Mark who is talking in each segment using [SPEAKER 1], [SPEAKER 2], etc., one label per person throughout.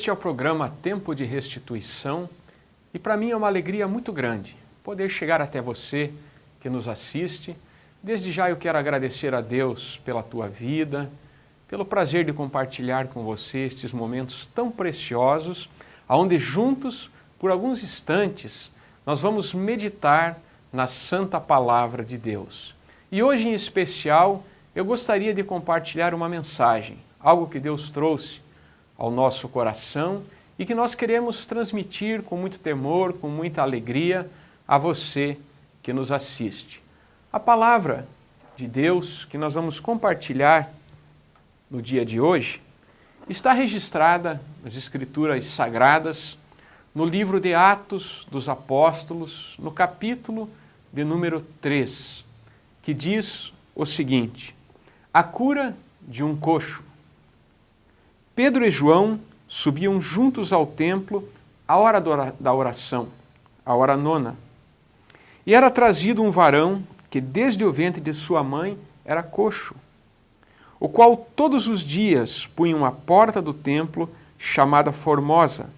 [SPEAKER 1] Este é o programa Tempo de Restituição e para mim é uma alegria muito grande poder chegar até você que nos assiste. Desde já eu quero agradecer a Deus pela tua vida, pelo prazer de compartilhar com você estes momentos tão preciosos, onde juntos, por alguns instantes, nós vamos meditar na Santa Palavra de Deus. E hoje em especial eu gostaria de compartilhar uma mensagem, algo que Deus trouxe ao nosso coração e que nós queremos transmitir com muito temor, com muita alegria a você que nos assiste. A palavra de Deus que nós vamos compartilhar no dia de hoje está registrada nas Escrituras Sagradas, no livro de Atos dos Apóstolos, no capítulo de número 3, que diz o seguinte: a cura de um coxo. Pedro e João subiam juntos ao templo à hora da oração, a hora nona. E era trazido um varão que desde o ventre de sua mãe era coxo, o qual todos os dias punham à porta do templo, chamada Formosa,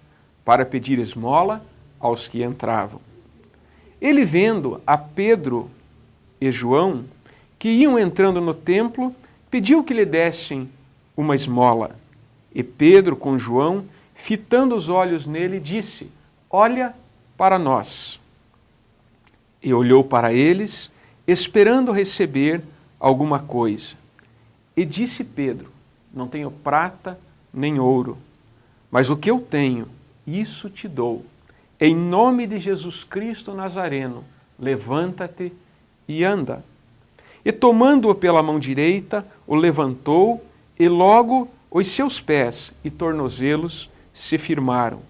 [SPEAKER 1] para pedir esmola aos que entravam. Ele, vendo a Pedro e João, que iam entrando no templo, pediu que lhe dessem uma esmola. E Pedro, com João, fitando os olhos nele, disse: olha para nós. E olhou para eles, esperando receber alguma coisa. E disse Pedro: não tenho prata nem ouro, mas o que eu tenho, isso te dou. Em nome de Jesus Cristo Nazareno, levanta-te e anda. E tomando-o pela mão direita, o levantou, e logo os seus pés e tornozelos se firmaram.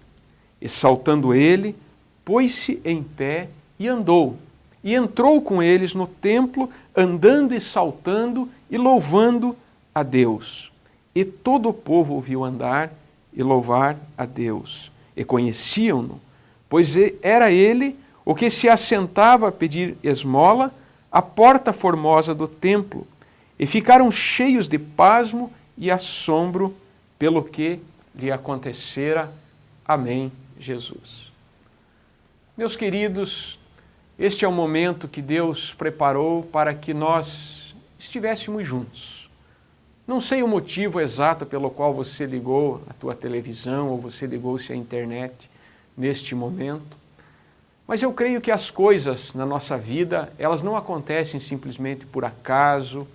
[SPEAKER 1] E saltando ele, pôs-se em pé e andou. E entrou com eles no templo, andando e saltando e louvando a Deus. E todo o povo ouviu andar e louvar a Deus. E conheciam-no, pois era ele o que se assentava a pedir esmola à porta formosa do templo. E ficaram cheios de pasmo e assombro pelo que lhe acontecera. Amém, Jesus. Meus queridos, este é o momento que Deus preparou para que nós estivéssemos juntos. Não sei o motivo exato pelo qual você ligou a tua televisão ou você ligou-se à internet neste momento, mas eu creio que as coisas na nossa vida, elas não acontecem simplesmente por acaso,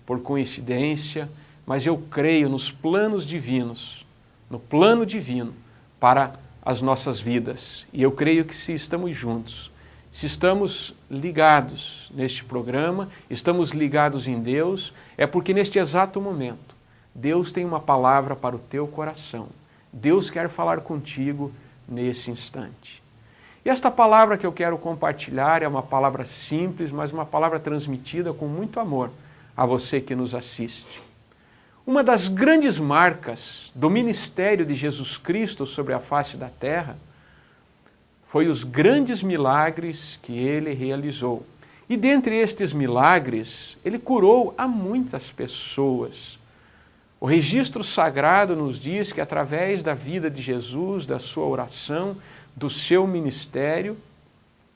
[SPEAKER 1] por coincidência, mas eu creio nos planos divinos, no plano divino para as nossas vidas. E eu creio que se estamos juntos, se estamos ligados neste programa, estamos ligados em Deus, é porque neste exato momento, Deus tem uma palavra para o teu coração. Deus quer falar contigo nesse instante. E esta palavra que eu quero compartilhar é uma palavra simples, mas uma palavra transmitida com muito amor a você que nos assiste. Uma das grandes marcas do ministério de Jesus Cristo sobre a face da terra foi os grandes milagres que ele realizou. E dentre estes milagres, ele curou a muitas pessoas. O registro sagrado nos diz que através da vida de Jesus, da sua oração, do seu ministério,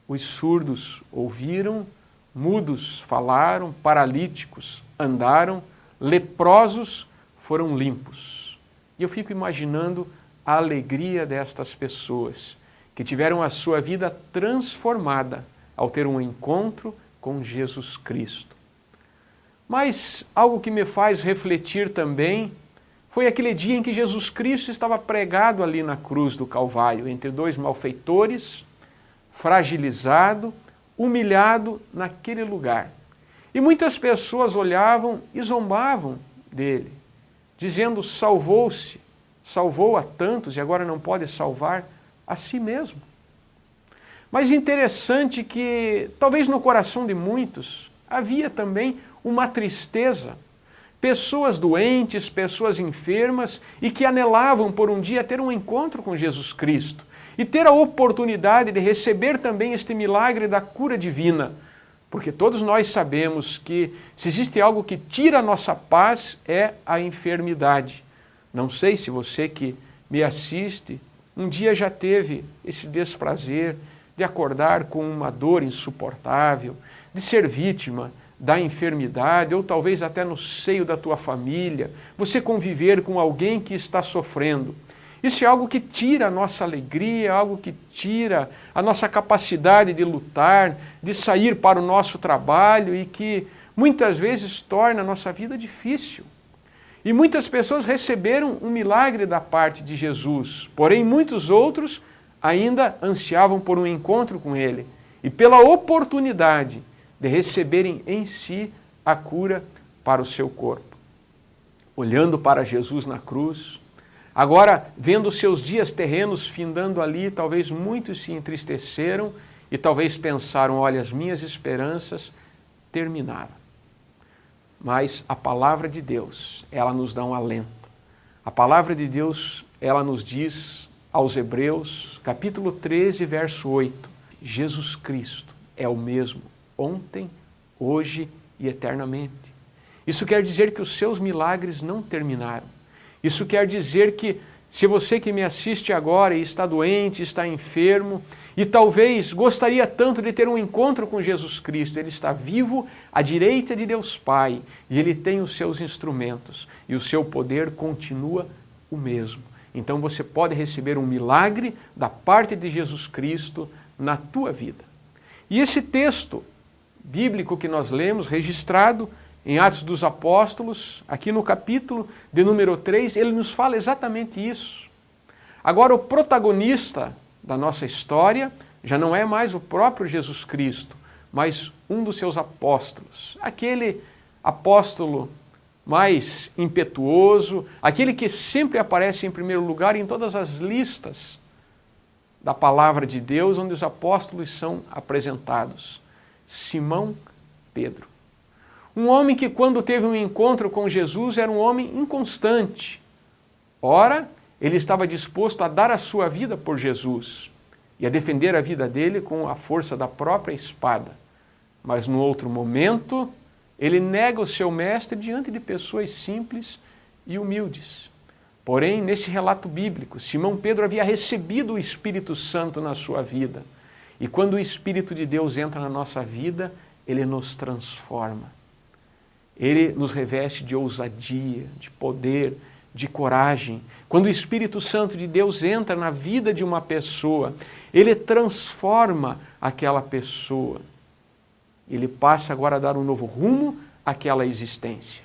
[SPEAKER 1] os surdos ouviram, mudos falaram, paralíticos andaram, leprosos foram limpos. E eu fico imaginando a alegria destas pessoas que tiveram a sua vida transformada ao ter um encontro com Jesus Cristo. Mas algo que me faz refletir também foi aquele dia em que Jesus Cristo estava pregado ali na cruz do Calvário, entre dois malfeitores, fragilizado, humilhado naquele lugar. E muitas pessoas olhavam e zombavam dele, dizendo: salvou-se, salvou a tantos e agora não pode salvar a si mesmo. Mas interessante que talvez no coração de muitos havia também uma tristeza, pessoas doentes, pessoas enfermas e que anelavam por um dia ter um encontro com Jesus Cristo e ter a oportunidade de receber também este milagre da cura divina. Porque todos nós sabemos que se existe algo que tira a nossa paz é a enfermidade. Não sei se você que me assiste, um dia já teve esse desprazer de acordar com uma dor insuportável, de ser vítima da enfermidade, ou talvez até no seio da tua família, você conviver com alguém que está sofrendo. Isso é algo que tira a nossa alegria, algo que tira a nossa capacidade de lutar, de sair para o nosso trabalho e que muitas vezes torna a nossa vida difícil. E muitas pessoas receberam um milagre da parte de Jesus, porém muitos outros ainda ansiavam por um encontro com Ele e pela oportunidade de receberem em si a cura para o seu corpo. Olhando para Jesus na cruz, agora vendo seus dias terrenos findando ali, talvez muitos se entristeceram e talvez pensaram, olha, as minhas esperanças terminaram. Mas a palavra de Deus, ela nos dá um alento. A palavra de Deus, ela nos diz aos Hebreus, capítulo 13, verso 8, Jesus Cristo é o mesmo ontem, hoje e eternamente. Isso quer dizer que os seus milagres não terminaram. Isso quer dizer que se você que me assiste agora e está doente, está enfermo, e talvez gostaria tanto de ter um encontro com Jesus Cristo, Ele está vivo à direita de Deus Pai, e Ele tem os seus instrumentos, e o seu poder continua o mesmo. Então você pode receber um milagre da parte de Jesus Cristo na tua vida. E esse texto bíblico que nós lemos, registrado em Atos dos Apóstolos, aqui no capítulo de número 3, ele nos fala exatamente isso. Agora, o protagonista da nossa história já não é mais o próprio Jesus Cristo, mas um dos seus apóstolos. Aquele apóstolo mais impetuoso, aquele que sempre aparece em primeiro lugar em todas as listas da palavra de Deus, onde os apóstolos são apresentados. Simão Pedro. Um homem que quando teve um encontro com Jesus era um homem inconstante. Ora, ele estava disposto a dar a sua vida por Jesus e a defender a vida dele com a força da própria espada. Mas no outro momento, ele nega o seu mestre diante de pessoas simples e humildes. Porém, nesse relato bíblico, Simão Pedro havia recebido o Espírito Santo na sua vida. E quando o Espírito de Deus entra na nossa vida, ele nos transforma. Ele nos reveste de ousadia, de poder, de coragem. Quando o Espírito Santo de Deus entra na vida de uma pessoa, ele transforma aquela pessoa. Ele passa agora a dar um novo rumo àquela existência.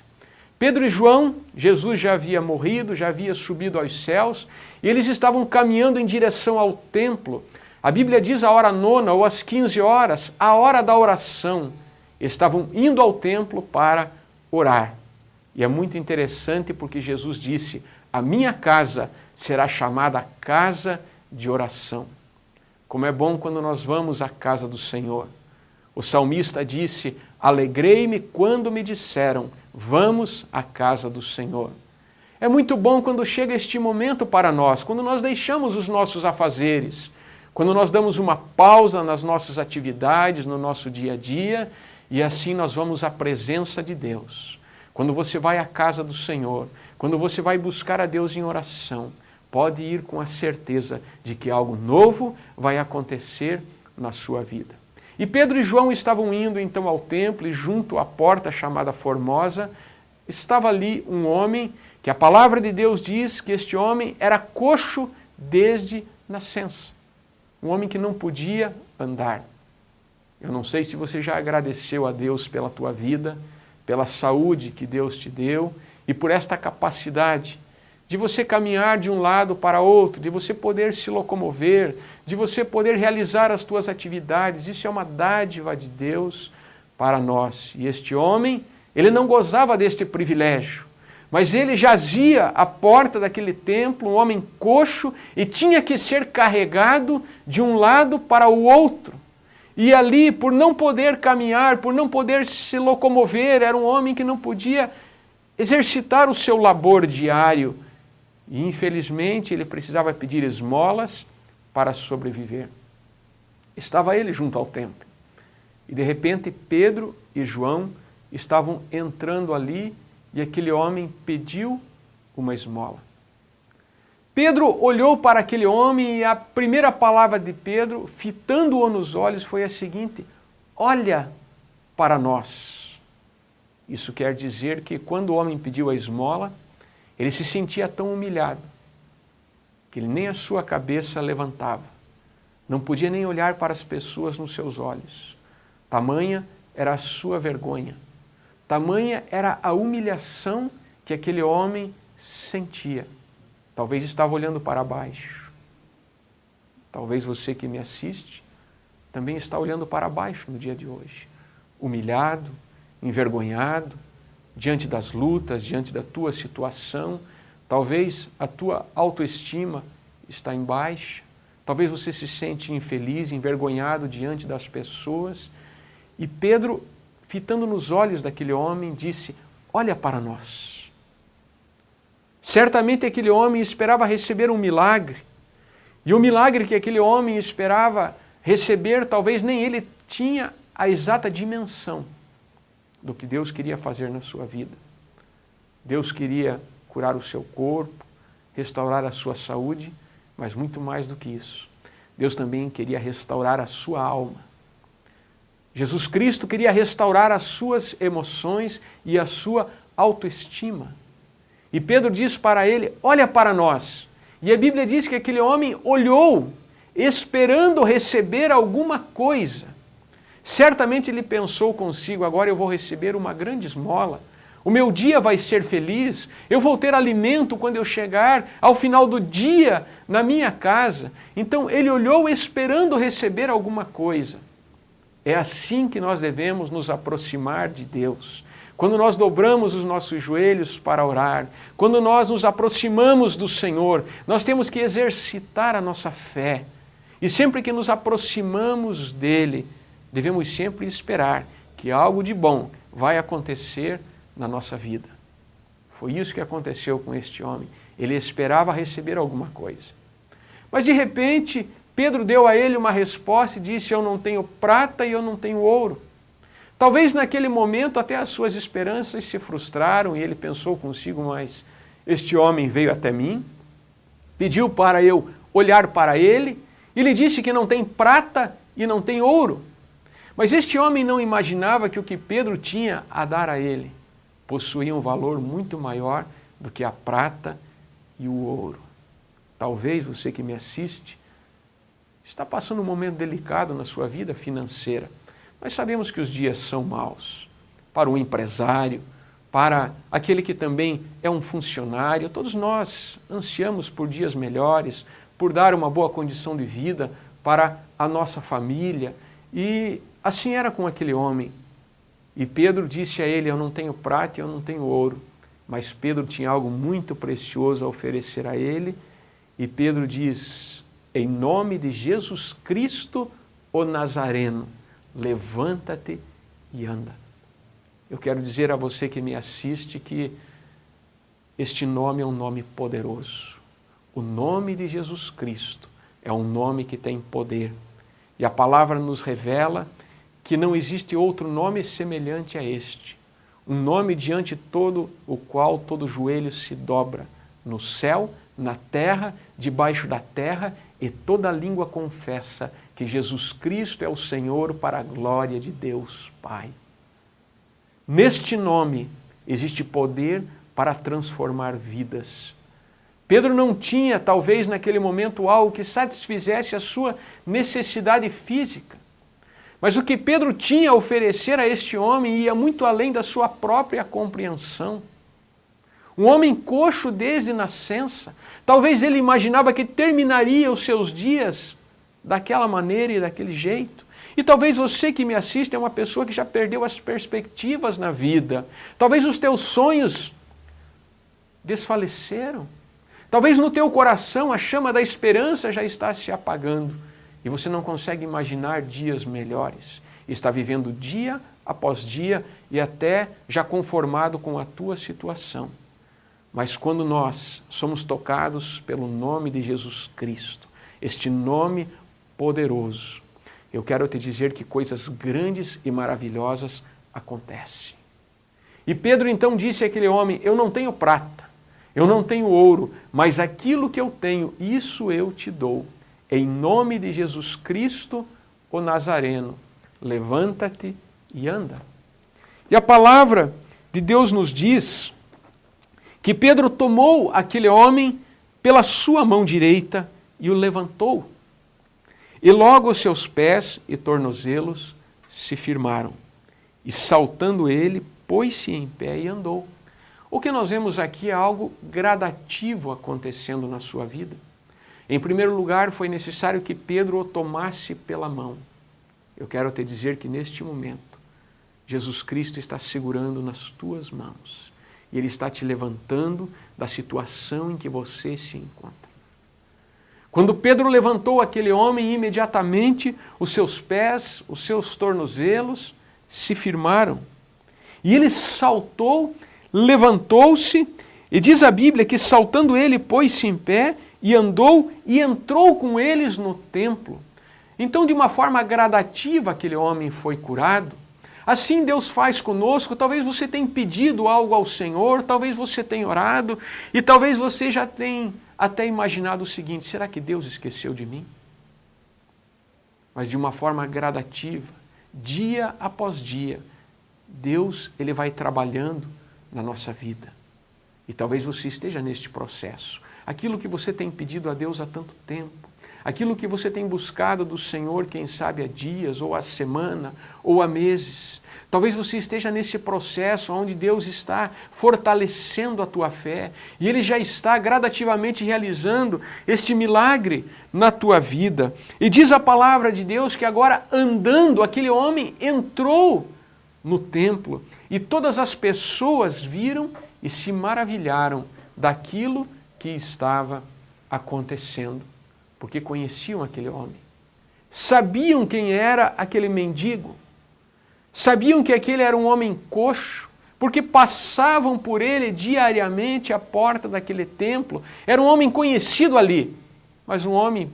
[SPEAKER 1] Pedro e João, Jesus já havia morrido, já havia subido aos céus, e eles estavam caminhando em direção ao templo. A Bíblia diz a hora 9 ou às 15 horas, a hora da oração. Estavam indo ao templo para orar. E é muito interessante porque Jesus disse, a minha casa será chamada casa de oração. Como é bom quando nós vamos à casa do Senhor. O salmista disse, alegrei-me quando me disseram, vamos à casa do Senhor. É muito bom quando chega este momento para nós, quando nós deixamos os nossos afazeres, quando nós damos uma pausa nas nossas atividades, no nosso dia a dia, e assim nós vamos à presença de Deus. Quando você vai à casa do Senhor, quando você vai buscar a Deus em oração, pode ir com a certeza de que algo novo vai acontecer na sua vida. E Pedro e João estavam indo então ao templo e junto à porta chamada Formosa, estava ali um homem que a palavra de Deus diz que este homem era coxo desde nascença. Um homem que não podia andar. Eu não sei se você já agradeceu a Deus pela tua vida, pela saúde que Deus te deu e por esta capacidade de você caminhar de um lado para outro, de você poder se locomover, de você poder realizar as tuas atividades. Isso é uma dádiva de Deus para nós. E este homem, ele não gozava deste privilégio, mas ele jazia à porta daquele templo, um homem coxo, e tinha que ser carregado de um lado para o outro. E ali, por não poder caminhar, por não poder se locomover, era um homem que não podia exercitar o seu labor diário. E, infelizmente, ele precisava pedir esmolas para sobreviver. Estava ele junto ao templo. E, de repente, Pedro e João estavam entrando ali e aquele homem pediu uma esmola. Pedro olhou para aquele homem e a primeira palavra de Pedro, fitando-o nos olhos, foi a seguinte: olha para nós. Isso quer dizer que quando o homem pediu a esmola, ele se sentia tão humilhado que ele nem a sua cabeça levantava. Não podia nem olhar para as pessoas nos seus olhos. Tamanha era a sua vergonha. Tamanha era a humilhação que aquele homem sentia. Talvez estava olhando para baixo. Talvez você que me assiste também está olhando para baixo no dia de hoje. Humilhado, envergonhado, diante das lutas, diante da tua situação. Talvez a tua autoestima está em baixa. Talvez você se sente infeliz, envergonhado diante das pessoas. E Pedro, fitando nos olhos daquele homem, disse: olha para nós. Certamente aquele homem esperava receber um milagre. E o milagre que aquele homem esperava receber, talvez nem ele tinha a exata dimensão do que Deus queria fazer na sua vida. Deus queria curar o seu corpo, restaurar a sua saúde, mas muito mais do que isso. Deus também queria restaurar a sua alma. Jesus Cristo queria restaurar as suas emoções e a sua autoestima. E Pedro diz para ele: olha para nós. E a Bíblia diz que aquele homem olhou, esperando receber alguma coisa. Certamente ele pensou consigo: agora eu vou receber uma grande esmola. O meu dia vai ser feliz, eu vou ter alimento quando eu chegar ao final do dia na minha casa. Então ele olhou esperando receber alguma coisa. É assim que nós devemos nos aproximar de Deus. Quando nós dobramos os nossos joelhos para orar, quando nós nos aproximamos do Senhor, nós temos que exercitar a nossa fé. E sempre que nos aproximamos dEle, devemos sempre esperar que algo de bom vai acontecer na nossa vida. Foi isso que aconteceu com este homem. Ele esperava receber alguma coisa. Mas de repente, Pedro deu a ele uma resposta e disse: eu não tenho prata e eu não tenho ouro. Talvez naquele momento até as suas esperanças se frustraram e ele pensou consigo: mas este homem veio até mim, pediu para eu olhar para ele e lhe disse que não tem prata e não tem ouro. Mas este homem não imaginava que o que Pedro tinha a dar a ele possuía um valor muito maior do que a prata e o ouro. Talvez você que me assiste está passando um momento delicado na sua vida financeira. Nós sabemos que os dias são maus para o empresário, para aquele que também é um funcionário. Todos nós ansiamos por dias melhores, por dar uma boa condição de vida para a nossa família. E assim era com aquele homem. E Pedro disse a ele: eu não tenho prata e eu não tenho ouro. Mas Pedro tinha algo muito precioso a oferecer a ele. E Pedro diz: em nome de Jesus Cristo, o Nazareno, levanta-te e anda. Eu quero dizer a você que me assiste que este nome é um nome poderoso. O nome de Jesus Cristo é um nome que tem poder. E a palavra nos revela que não existe outro nome semelhante a este. Um nome diante todo o qual todo joelho se dobra, no céu, na terra, debaixo da terra, e toda língua confessa que Jesus Cristo é o Senhor, para a glória de Deus Pai. Neste nome existe poder para transformar vidas. Pedro não tinha, talvez naquele momento, algo que satisfizesse a sua necessidade física. Mas o que Pedro tinha a oferecer a este homem ia muito além da sua própria compreensão. Um homem coxo desde nascença, talvez ele imaginava que terminaria os seus dias daquela maneira e daquele jeito. E talvez você que me assiste é uma pessoa que já perdeu as perspectivas na vida. Talvez os teus sonhos desfaleceram. Talvez no teu coração a chama da esperança já está se apagando e você não consegue imaginar dias melhores. Está vivendo dia após dia e até já conformado com a tua situação. Mas quando nós somos tocados pelo nome de Jesus Cristo, este nome poderoso, eu quero te dizer que coisas grandes e maravilhosas acontecem. E Pedro então disse àquele homem: eu não tenho prata, Eu não tenho ouro, mas aquilo que eu tenho, isso eu te dou. Em nome de Jesus Cristo, o Nazareno, levanta-te e anda. E a palavra de Deus nos diz que Pedro tomou aquele homem pela sua mão direita e o levantou. E logo os seus pés e tornozelos se firmaram. E saltando ele, pôs-se em pé e andou. O que nós vemos aqui é algo gradativo acontecendo na sua vida. Em primeiro lugar, foi necessário que Pedro o tomasse pela mão. Eu quero te dizer que neste momento, Jesus Cristo está segurando nas tuas mãos. E Ele está te levantando da situação em que você se encontra. Quando Pedro levantou aquele homem, imediatamente os seus pés, os seus tornozelos se firmaram. E ele saltou, levantou-se, e diz a Bíblia que saltando ele, pôs-se em pé e andou e entrou com eles no templo. Então, de uma forma gradativa, aquele homem foi curado. Assim Deus faz conosco. Talvez você tenha pedido algo ao Senhor, talvez você tenha orado, e talvez você já tenha até imaginado o seguinte: será que Deus esqueceu de mim? Mas de uma forma gradativa, dia após dia, Deus ele vai trabalhando na nossa vida. E talvez você esteja neste processo. Aquilo que você tem pedido a Deus há tanto tempo, aquilo que você tem buscado do Senhor, quem sabe há dias, ou há semana, ou há meses. Talvez você esteja nesse processo onde Deus está fortalecendo a tua fé e Ele já está gradativamente realizando este milagre na tua vida. E diz a palavra de Deus que agora andando, aquele homem entrou no templo e todas as pessoas viram e se maravilharam daquilo que estava acontecendo, porque conheciam aquele homem, sabiam quem era aquele mendigo, sabiam que aquele era um homem coxo, porque passavam por ele diariamente à porta daquele templo. Era um homem conhecido ali, mas um homem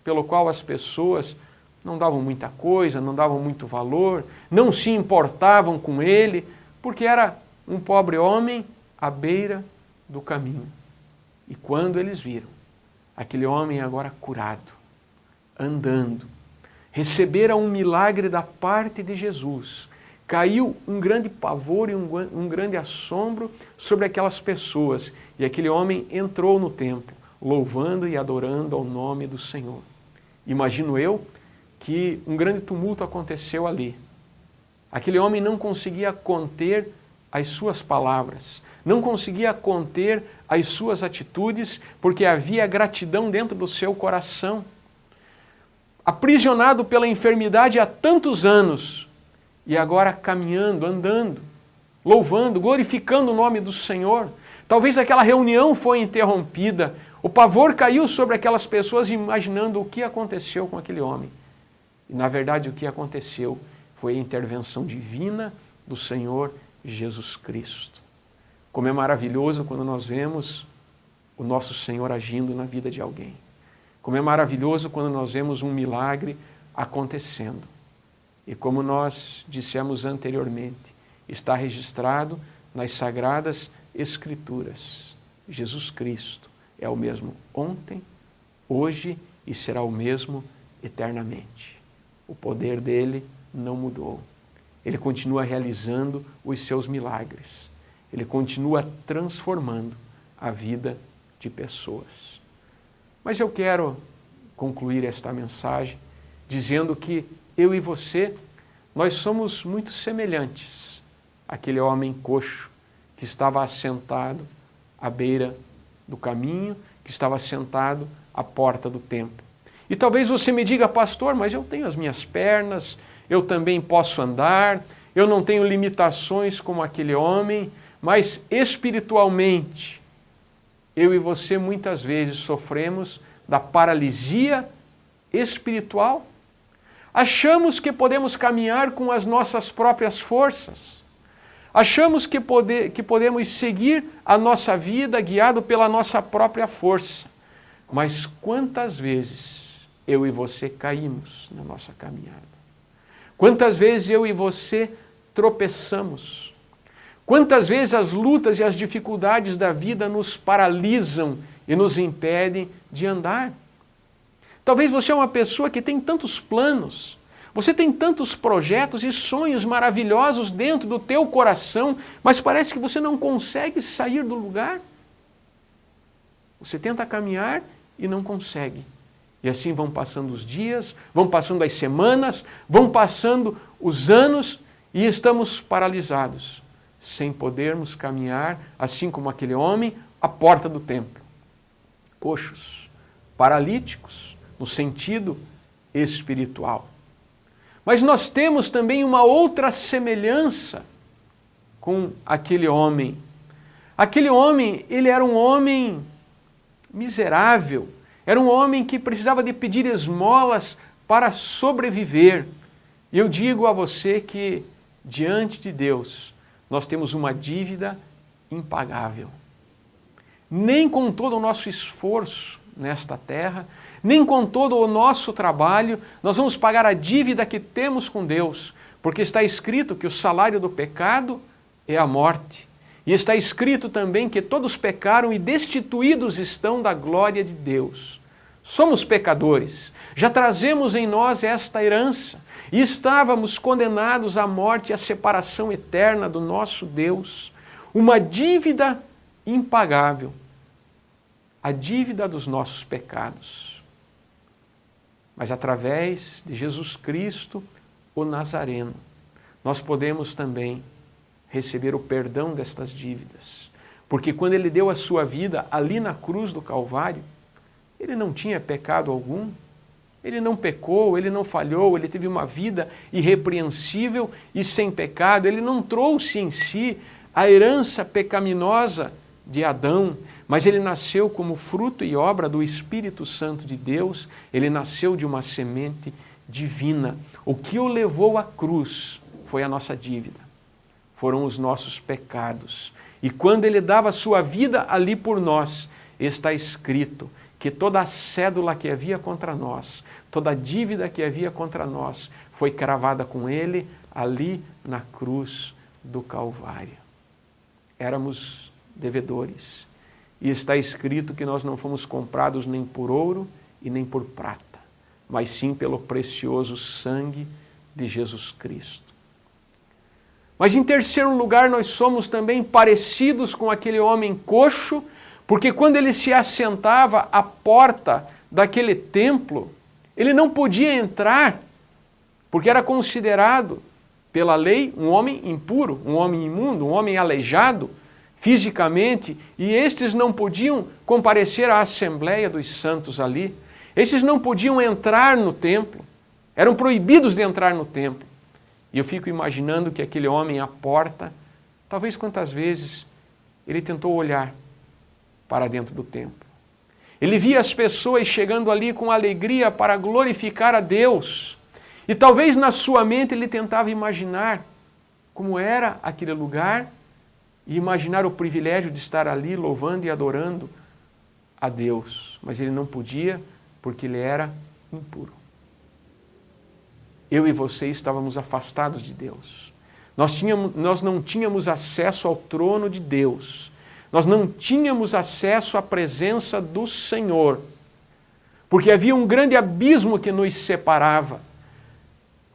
[SPEAKER 1] pelo qual as pessoas não davam muita coisa, não davam muito valor, não se importavam com ele, porque era um pobre homem à beira do caminho. E quando eles viram aquele homem agora curado, andando, recebera um milagre da parte de Jesus, caiu um grande pavor e um grande assombro sobre aquelas pessoas, e aquele homem entrou no templo, louvando e adorando ao nome do Senhor. Imagino eu que um grande tumulto aconteceu ali. Aquele homem não conseguia conter as suas palavras, não conseguia conter as suas atitudes, porque havia gratidão dentro do seu coração. Aprisionado pela enfermidade há tantos anos, e agora caminhando, andando, louvando, glorificando o nome do Senhor. Talvez aquela reunião foi interrompida, o pavor caiu sobre aquelas pessoas imaginando o que aconteceu com aquele homem. E na verdade o que aconteceu foi a intervenção divina do Senhor Jesus Cristo. Como é maravilhoso quando nós vemos o nosso Senhor agindo na vida de alguém. Como é maravilhoso quando nós vemos um milagre acontecendo. E como nós dissemos anteriormente, está registrado nas Sagradas Escrituras. Jesus Cristo é o mesmo ontem, hoje e será o mesmo eternamente. O poder dele não mudou. Ele continua realizando os seus milagres. Ele continua transformando a vida de pessoas. Mas eu quero concluir esta mensagem dizendo que eu e você, nós somos muito semelhantes àquele homem coxo que estava assentado à beira do caminho, que estava sentado à porta do templo. E talvez você me diga: pastor, mas eu tenho as minhas pernas, eu também posso andar, eu não tenho limitações como aquele homem, mas espiritualmente, eu e você muitas vezes sofremos da paralisia espiritual. Achamos que podemos caminhar com as nossas próprias forças. Achamos que podemos seguir a nossa vida guiado pela nossa própria força. Mas quantas vezes eu e você caímos na nossa caminhada? Quantas vezes eu e você tropeçamos? Quantas vezes as lutas e as dificuldades da vida nos paralisam e nos impedem de andar? Talvez você é uma pessoa que tem tantos planos, você tem tantos projetos e sonhos maravilhosos dentro do teu coração, mas parece que você não consegue sair do lugar. Você tenta caminhar e não consegue. E assim vão passando os dias, vão passando as semanas, vão passando os anos e estamos paralisados, sem podermos caminhar, assim como aquele homem, à porta do templo. Coxos, paralíticos, no sentido espiritual. Mas nós temos também uma outra semelhança com aquele homem. Aquele homem, ele era um homem miserável, era um homem que precisava de pedir esmolas para sobreviver. E eu digo a você que, diante de Deus, nós temos uma dívida impagável. Nem com todo o nosso esforço nesta terra, nem com todo o nosso trabalho, nós vamos pagar a dívida que temos com Deus, porque está escrito que o salário do pecado é a morte. E está escrito também que todos pecaram e destituídos estão da glória de Deus. Somos pecadores, já trazemos em nós esta herança e estávamos condenados à morte e à separação eterna do nosso Deus. Uma dívida impagável, a dívida dos nossos pecados. Mas através de Jesus Cristo, o Nazareno, nós podemos também receber o perdão destas dívidas. Porque quando ele deu a sua vida ali na cruz do Calvário, ele não tinha pecado algum, ele não pecou, ele não falhou, ele teve uma vida irrepreensível e sem pecado, ele não trouxe em si a herança pecaminosa de Adão, mas ele nasceu como fruto e obra do Espírito Santo de Deus, ele nasceu de uma semente divina. O que o levou à cruz foi a nossa dívida, foram os nossos pecados. E quando ele dava a sua vida ali por nós, está escrito que toda a cédula que havia contra nós, toda a dívida que havia contra nós, foi cravada com ele ali na cruz do Calvário. Éramos devedores. E está escrito que nós não fomos comprados nem por ouro e nem por prata, mas sim pelo precioso sangue de Jesus Cristo. Mas em terceiro lugar, nós somos também parecidos com aquele homem coxo, porque quando ele se assentava à porta daquele templo, ele não podia entrar, porque era considerado pela lei um homem impuro, um homem imundo, um homem aleijado fisicamente, e estes não podiam comparecer à Assembleia dos Santos ali, estes não podiam entrar no templo, eram proibidos de entrar no templo. E eu fico imaginando que aquele homem à porta, talvez quantas vezes ele tentou olhar para dentro do templo. Ele via as pessoas chegando ali com alegria para glorificar a Deus. E talvez na sua mente ele tentava imaginar como era aquele lugar e imaginar o privilégio de estar ali louvando e adorando a Deus. Mas ele não podia porque ele era impuro. Eu e você estávamos afastados de Deus. Nós não tínhamos acesso ao trono de Deus. Nós não tínhamos acesso à presença do Senhor. Porque havia um grande abismo que nos separava.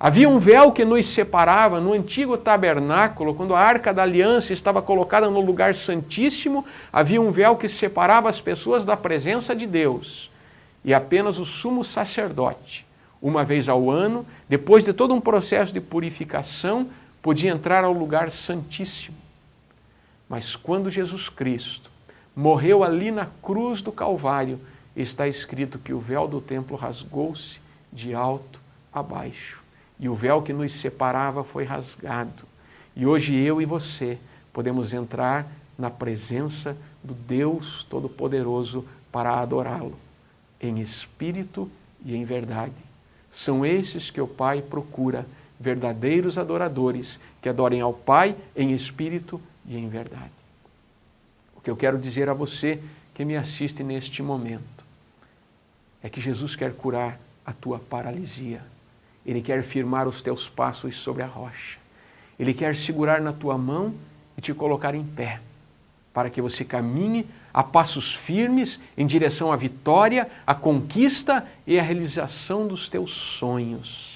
[SPEAKER 1] Havia um véu que nos separava no antigo tabernáculo, quando a Arca da Aliança estava colocada no lugar santíssimo, havia um véu que separava as pessoas da presença de Deus. E apenas o sumo sacerdote, uma vez ao ano, depois de todo um processo de purificação, podia entrar ao lugar santíssimo. Mas quando Jesus Cristo morreu ali na cruz do Calvário, está escrito que o véu do templo rasgou-se de alto a baixo. E o véu que nos separava foi rasgado. E hoje eu e você podemos entrar na presença do Deus Todo-Poderoso para adorá-lo, em espírito e em verdade. São esses que o Pai procura, verdadeiros adoradores, que adorem ao Pai em espírito e em verdade. O que eu quero dizer a você que me assiste neste momento é que Jesus quer curar a tua paralisia. Ele quer firmar os teus passos sobre a rocha. Ele quer segurar na tua mão e te colocar em pé, para que você caminhe a passos firmes em direção à vitória, à conquista e à realização dos teus sonhos.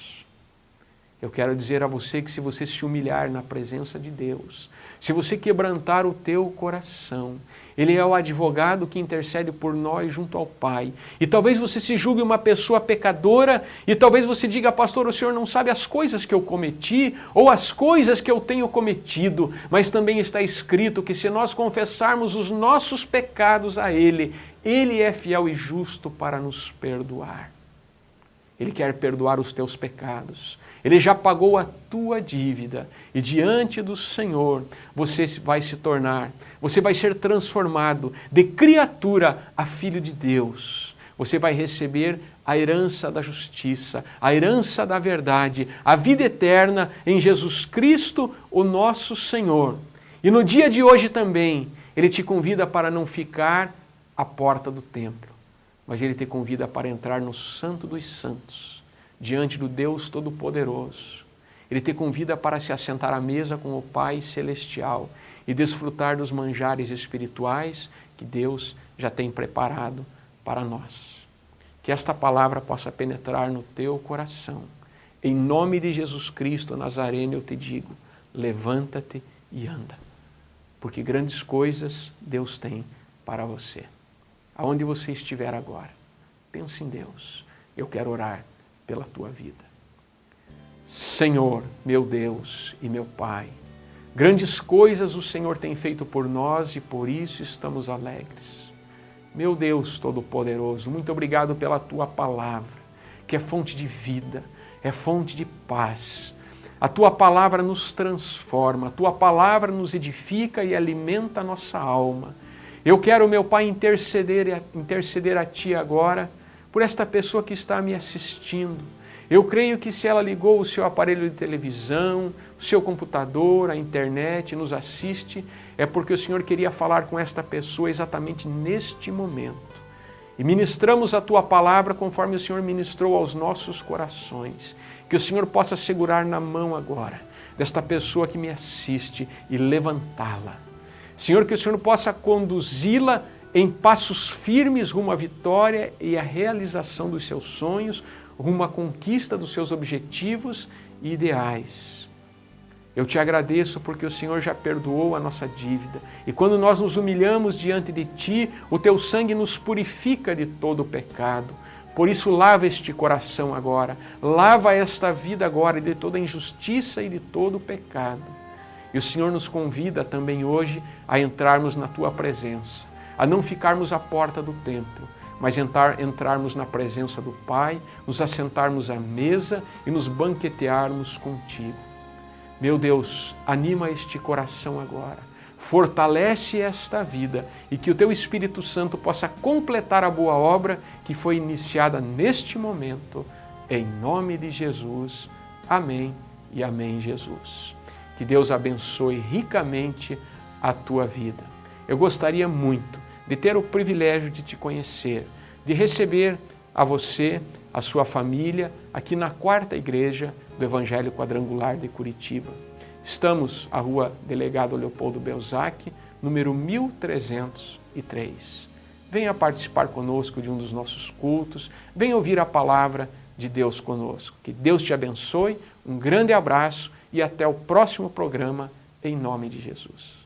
[SPEAKER 1] Eu quero dizer a você que se você se humilhar na presença de Deus, se você quebrantar o teu coração, Ele é o advogado que intercede por nós junto ao Pai. E talvez você se julgue uma pessoa pecadora, e talvez você diga, pastor, o senhor não sabe as coisas que eu cometi, ou as coisas que eu tenho cometido, mas também está escrito que se nós confessarmos os nossos pecados a Ele, Ele é fiel e justo para nos perdoar. Ele quer perdoar os teus pecados. Ele já pagou a tua dívida e diante do Senhor você vai se tornar, você vai ser transformado de criatura a filho de Deus. Você vai receber a herança da justiça, a herança da verdade, a vida eterna em Jesus Cristo, o nosso Senhor. E no dia de hoje também, Ele te convida para não ficar à porta do templo, mas Ele te convida para entrar no Santo dos Santos, diante do Deus Todo-Poderoso. Ele te convida para se assentar à mesa com o Pai Celestial e desfrutar dos manjares espirituais que Deus já tem preparado para nós. Que esta palavra possa penetrar no teu coração. Em nome de Jesus Cristo Nazareno eu te digo, levanta-te e anda, porque grandes coisas Deus tem para você. Aonde você estiver agora, pense em Deus. Eu quero orar pela tua vida. Senhor, meu Deus e meu Pai, grandes coisas o Senhor tem feito por nós e por isso estamos alegres. Meu Deus Todo-Poderoso, muito obrigado pela tua palavra, que é fonte de vida, é fonte de paz. A tua palavra nos transforma, a tua palavra nos edifica e alimenta a nossa alma. Eu quero, meu Pai, interceder a Ti agora por esta pessoa que está me assistindo. Eu creio que se ela ligou o seu aparelho de televisão, o seu computador, a internet, nos assiste, é porque o Senhor queria falar com esta pessoa exatamente neste momento. E ministramos a Tua palavra conforme o Senhor ministrou aos nossos corações. Que o Senhor possa segurar na mão agora desta pessoa que me assiste e levantá-la. Senhor, que o Senhor possa conduzi-la em passos firmes rumo à vitória e à realização dos seus sonhos, rumo à conquista dos seus objetivos e ideais. Eu te agradeço porque o Senhor já perdoou a nossa dívida. E quando nós nos humilhamos diante de Ti, o Teu sangue nos purifica de todo o pecado. Por isso, lava este coração agora, lava esta vida agora de toda injustiça e de todo o pecado. E o Senhor nos convida também hoje a entrarmos na Tua presença, a não ficarmos à porta do templo, mas entrarmos na presença do Pai, nos assentarmos à mesa e nos banquetearmos contigo. Meu Deus, anima este coração agora, fortalece esta vida e que o Teu Espírito Santo possa completar a boa obra que foi iniciada neste momento, em nome de Jesus. Amém e amém, Jesus. Que Deus abençoe ricamente a tua vida. Eu gostaria muito de ter o privilégio de te conhecer, de receber a você, a sua família, aqui na 4ª Igreja do Evangelho Quadrangular de Curitiba. Estamos à Rua Delegado Leopoldo Belzac, número 1303. Venha participar conosco de um dos nossos cultos, venha ouvir a palavra de Deus conosco. Que Deus te abençoe, um grande abraço e até o próximo programa, em nome de Jesus.